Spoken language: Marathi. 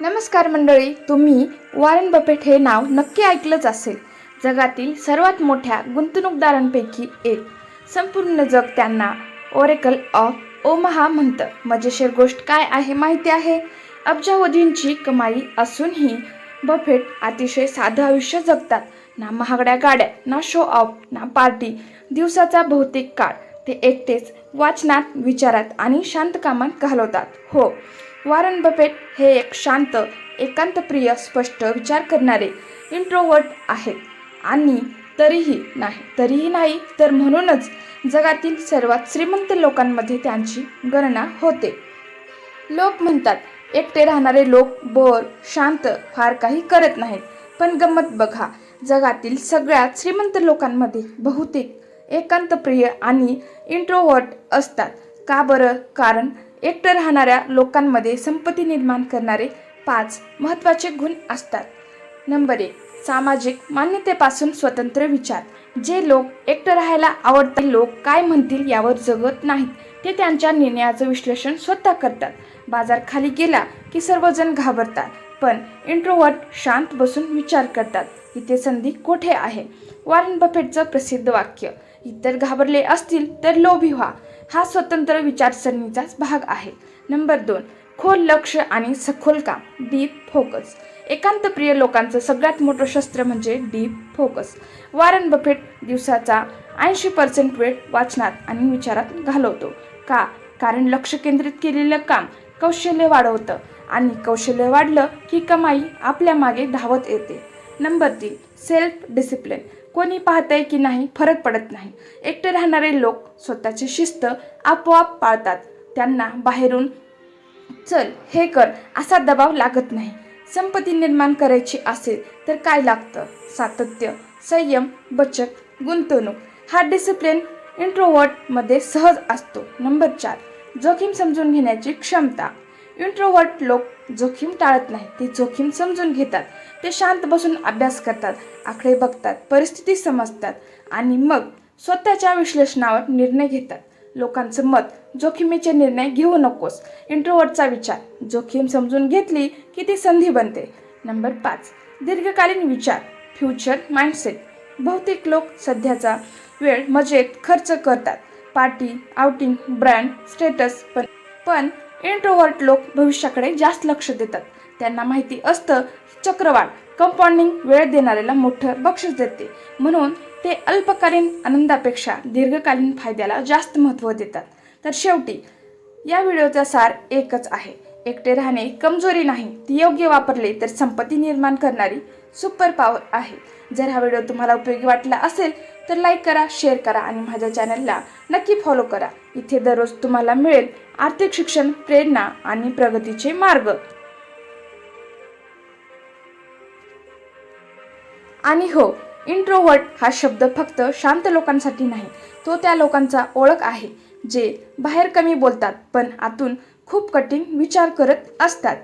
नमस्कार मंडळी, तुम्ही वॉरेन बफेट हे नाव नक्की ऐकलंच असेल. जगातील सर्वात मोठ्या गुंतवणूकदारांपैकी एक. संपूर्ण जग त्यांना ओरेकल ऑफ ओमाहा म्हणतं. मजेशीर गोष्ट काय आहे माहिती आहे? अब्जावधींची कमाई असूनही बफेट अतिशय साधं आयुष्य जगतात. ना महागड्या गाड्या, ना शो ऑफ, ना पार्टी. दिवसाचा बहुतेक काळ ते एकटेच वाचनात, विचारात आणि शांत कामात घालवतात. हो, वॉरेन बफेट हे एक शांत, एकांतप्रिय, स्पष्ट विचार करणारे इंट्रोवर्ट आहेत. आणि तरीही नाही तर म्हणूनच जगातील सर्वात श्रीमंत लोकांमध्ये त्यांची गणना होते. लोक म्हणतात एकटे राहणारे लोक बोर, शांत, फार काही करत नाहीत. पण गंमत बघा, जगातील सगळ्यात श्रीमंत लोकांमध्ये बहुतेक एकांतप्रिय आणि इंट्रोवर्ट असतात. का बरं? कारण एकटं राहणाऱ्या लोकांमध्ये संपत्ती निर्माण करणारे 5 महत्त्वाचे गुण असतात. नंबर 1, सामाजिक मान्यतेपासून स्वतंत्र विचार. जे लोक एकटं राहायला आवडतात, लोक काय म्हणतील यावर जगत नाहीत. ते त्यांच्या निर्णयाचं विश्लेषण स्वतः करतात. बाजार खाली गेला की सर्वजण घाबरतात, पण इंट्रोवर्ट शांत बसून विचार करतात, इथे संधी कोठे आहे. वॉरेन बफेटचं प्रसिद्ध वाक्य, इतर घाबरले असतील तर लोभी व्हा, हा स्वतंत्र विचारसरणीचाच भाग आहे. नंबर 2, खोल लक्ष आणि सखोल काम, डीप फोकस. एकांतप्रिय लोकांचं सगळ्यात मोठं शस्त्र म्हणजे डीप फोकस. वॉरेन बफेट दिवसाचा 80% वेळ वाचनात आणि विचारात घालवतो. का? कारण लक्ष केंद्रित केलेलं काम कौशल्य वाढवतं आणि कौशल्य वाढलं की कमाई आपल्या मागे धावत येते. Number 3, self discipline. कोणी पाहतंय की नाही फरक पडत नाही. एकटे राहणारे लोक स्वतःची शिस्त आपोआप पाळतात. त्यांना बाहेरून चल हे कर असा दबाव लागत नाही. संपत्ती निर्माण करायची असेल तर काय लागतं? सातत्य, संयम, बचत, गुंतवणूक. हा डिसिप्लिन इंट्रोवर्टमध्ये सहज असतो. नंबर 4, जोखीम समजून घेण्याची क्षमता. इंट्रोवर्ट लोक जोखीम टाळत नाही, ते जोखीम समजून घेतात. ते शांत बसून अभ्यास करतात, आकडे बघतात, परिस्थिती समजतात आणि मग स्वतःच्या विश्लेषणावर निर्णय घेतात. लोकांचं मत, जोखमीचे निर्णय घेऊ नकोस. इंट्रोवर्टचा विचार, जोखीम समजून घेतली की ती संधी बनते. नंबर 5, दीर्घकालीन विचार, फ्युचर माइंडसेट. बहुतेक लोक सध्याचा वेळ मजेत खर्च करतात, पार्टी, आउटिंग, ब्रँड, स्टेटस. पण इंट्रोवर्ट लोक भविष्याकडे जास्त लक्ष देतात. त्यांना माहिती असतं चक्रवाढ, कंपाऊंडिंग वेळ देणाऱ्याला मोठं बक्षीस देते. म्हणून ते अल्पकालीन आनंदापेक्षा दीर्घकालीन फायद्याला जास्त महत्त्व देतात. तर शेवटी या व्हिडिओचा सार एकच आहे, एकटे राहणे कमजोरी नाही, ती योग्य वापरले तर संपत्ती निर्माण करणारी सुपर पॉवर आहे. जर हा व्हिडिओ तुम्हाला उपयोगी वाटला असेल तर लाईक करा, शेअर करा आणि माझ्या चॅनलला नक्की फॉलो करा. इथे दररोज तुम्हाला मिळेल आर्थिक शिक्षण, प्रेरणा आणि प्रगतीचे मार्ग. आणि हो, इंट्रोवर्ट हा शब्द फक्त शांत लोकांसाठी नाही, तो त्या लोकांचा ओळख आहे जे बाहेर कमी बोलतात पण आतून खूप कठीण विचार करत असतात.